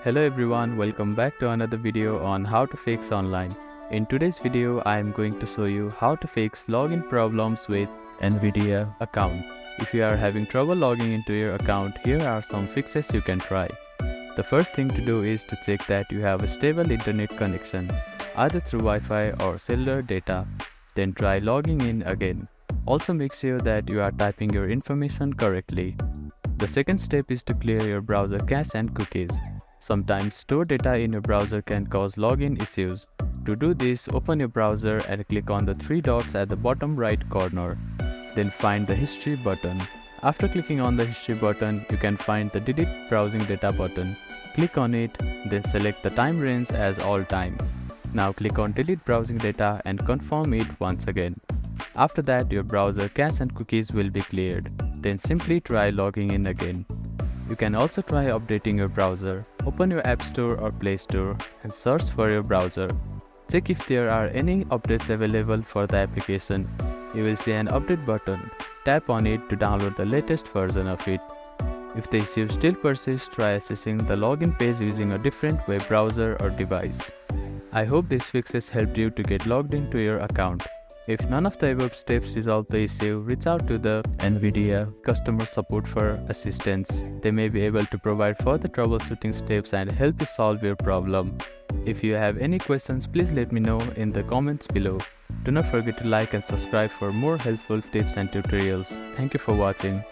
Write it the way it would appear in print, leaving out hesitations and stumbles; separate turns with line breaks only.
Hello everyone, welcome back to another video on how to fix online. In today's video, I am going to show you how to fix login problems with NVIDIA account. If you are having trouble logging into your account, here are some fixes you can try. The first thing to do is to check that you have a stable internet connection, either through Wi-Fi or cellular data. Then try logging in again. Also make sure that you are typing your information correctly. The second step is to clear your browser cache and cookies. Sometimes stored data in your browser can cause login issues. To do this, open your browser and click on the three dots at the bottom right corner. Then find the History button. After clicking on the History button, you can find the Delete Browsing Data button. Click on it, then select the time range as all time. Now click on Delete Browsing Data and confirm it once again. After that, your browser cache and cookies will be cleared. Then simply try logging in again. You can also try updating your browser. Open your App Store or Play Store and search for your browser. Check if there are any updates available for the application. You will see an update button. Tap on it to download the latest version of it. If the issue still persists, try accessing the login page using a different web browser or device. I hope these fixes helped you to get logged into your account. If none of the above steps resolve the issue, reach out to the NVIDIA customer support for assistance. They may be able to provide further troubleshooting steps and help you solve your problem. If you have any questions, please let me know in the comments below. Do not forget to like and subscribe for more helpful tips and tutorials. Thank you for watching.